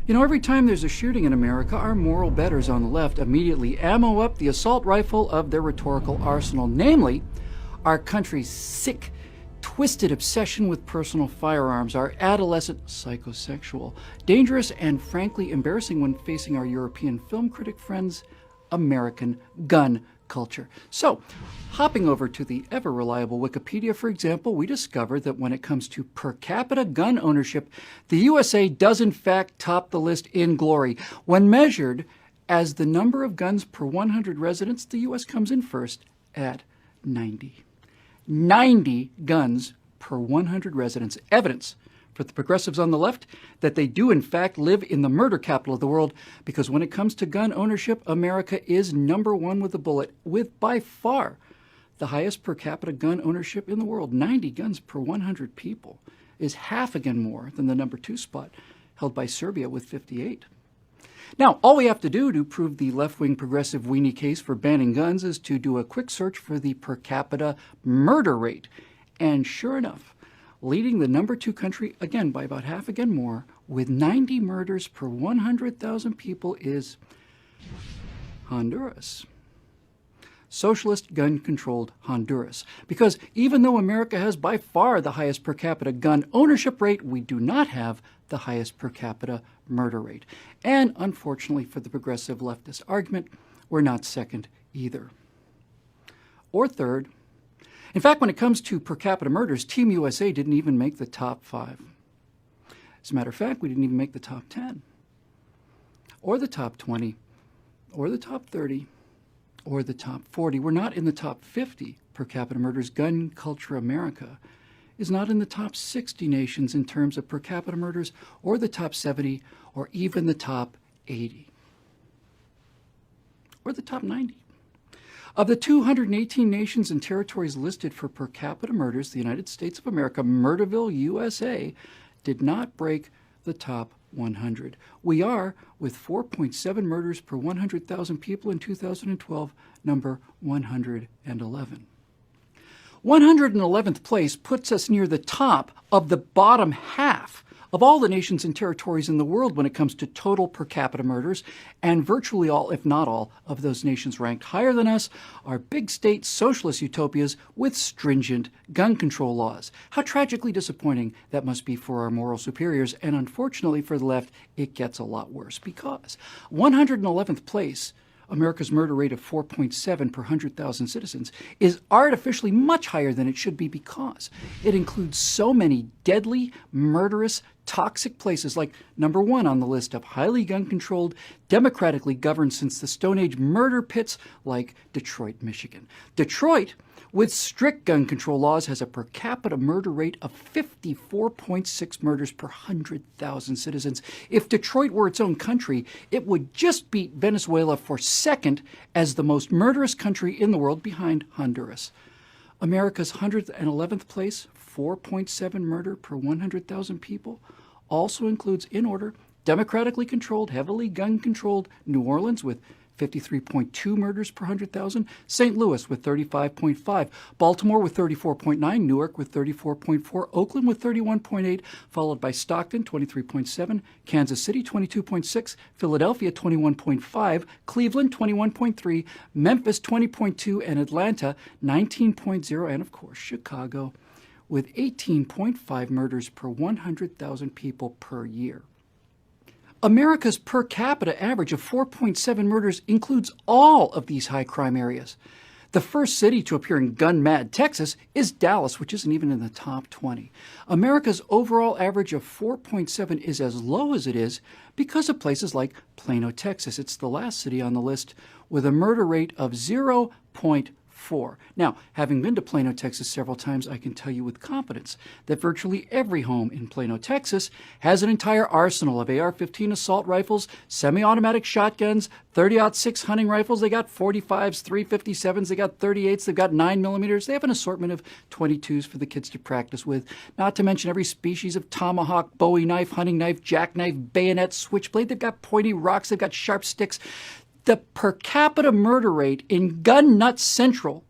You know, every time there's a shooting in America, our moral betters on the left immediately ammo up the assault rifle of their rhetorical arsenal, namely, our country's sick, twisted obsession with personal firearms, our adolescent psychosexual, dangerous and frankly embarrassing when facing our European film critic friends, American gun culture. So, hopping over to the ever-reliable Wikipedia, for example, we discovered that when it comes to per capita gun ownership, the USA does in fact top the list in glory. When measured as the number of guns per 100 residents, the US comes in first at 90. 90 guns per 100 residents. Evidence for the progressives on the left that they do in fact live in the murder capital of the world, because when it comes to gun ownership, America is number one with a bullet, with by far the highest per capita gun ownership in the world. 90 guns per 100 people is half again more than the number 2 spot held by Serbia with 58. Now, all we have to do to prove the left-wing progressive weenie case for banning guns is to do a quick search for the per capita murder rate. And sure enough, leading the number 2 country, again by about half again more, with 90 murders per 100,000 people is Honduras. Socialist gun-controlled Honduras. Because even though America has by far the highest per capita gun ownership rate, we do not have the highest per capita murder rate. And unfortunately for the progressive leftist argument, we're not second either. Or third. In fact, when it comes to per capita murders, Team USA didn't even make the top 5. As a matter of fact, we didn't even make the top 10, or the top 20, or the top 30, or the top 40. We're not in the top 50 per capita murders. Gun culture America is not in the top 60 nations in terms of per capita murders, or the top 70, or even the top 80, or the top 90. Of the 218 nations and territories listed for per capita murders, the United States of America, Murderville, USA, did not break the top 100. We are, with 4.7 murders per 100,000 people in 2012, number 111. 111th place puts us near the top of the bottom half of all the nations and territories in the world when it comes to total per capita murders, and virtually all, if not all, of those nations ranked higher than us are big state socialist utopias with stringent gun control laws. How tragically disappointing that must be for our moral superiors, and unfortunately for the left, it gets a lot worse, because 111th place, America's murder rate of 4.7 per 100,000 citizens, is artificially much higher than it should be, because it includes so many deadly, murderous, toxic places, like number 1 on the list of highly gun-controlled, democratically governed since the Stone Age murder pits like Detroit, Michigan. Detroit, with strict gun control laws, has a per capita murder rate of 54.6 murders per 100,000 citizens. If Detroit were its own country, it would just beat Venezuela for second as the most murderous country in the world, behind Honduras. America's 111th place, 4.7 murder per 100,000 people, also includes, in order, democratically controlled, heavily gun-controlled New Orleans with 53.2 murders per 100,000, St. Louis with 35.5, Baltimore with 34.9, Newark with 34.4, Oakland with 31.8, followed by Stockton 23.7, Kansas City 22.6, Philadelphia 21.5, Cleveland 21.3, Memphis 20.2, and Atlanta 19.0, and of course Chicago with 18.5 murders per 100,000 people per year. America's per capita average of 4.7 murders includes all of these high crime areas. The first city to appear in gun-mad Texas is Dallas, which isn't even in the top 20. America's overall average of 4.7 is as low as it is because of places like Plano, Texas. It's the last city on the list with a murder rate of 0.4. Now, having been to Plano, Texas several times, I can tell you with confidence that virtually every home in Plano, Texas has an entire arsenal of AR-15 assault rifles, semi-automatic shotguns, 30-06 hunting rifles. They got 45s, 357s, they got 38s, they've got 9mm. They have an assortment of 22s for the kids to practice with, not to mention every species of tomahawk, bowie knife, hunting knife, jackknife, bayonet, switchblade. They've got pointy rocks, they've got sharp sticks. The per capita murder rate in Gun Nut Central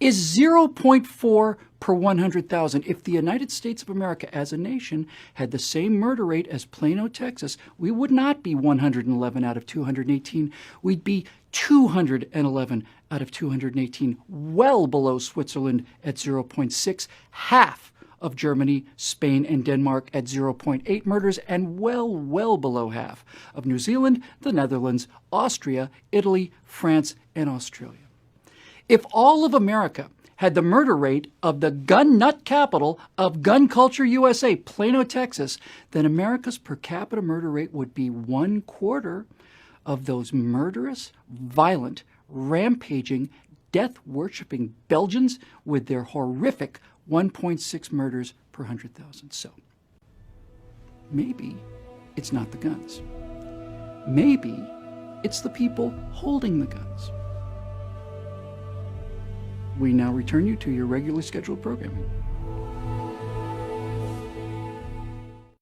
is 0.4 per 100,000. If the United States of America as a nation had the same murder rate as Plano, Texas, we would not be 111 out of 218. We'd be 211 out of 218, well below Switzerland at 0.6, half of Germany, Spain, and Denmark at 0.8 murders, and well below half of New Zealand, the Netherlands, Austria, Italy, France, and Australia. If all of America had the murder rate of the gun nut capital of gun culture USA, Plano, Texas, then America's per capita murder rate would be 1/4 of those murderous, violent, rampaging, death-worshipping Belgians with their horrific 1.6 murders per 100,000. So maybe it's not the guns. Maybe it's the people holding the guns. We now return you to your regularly scheduled programming.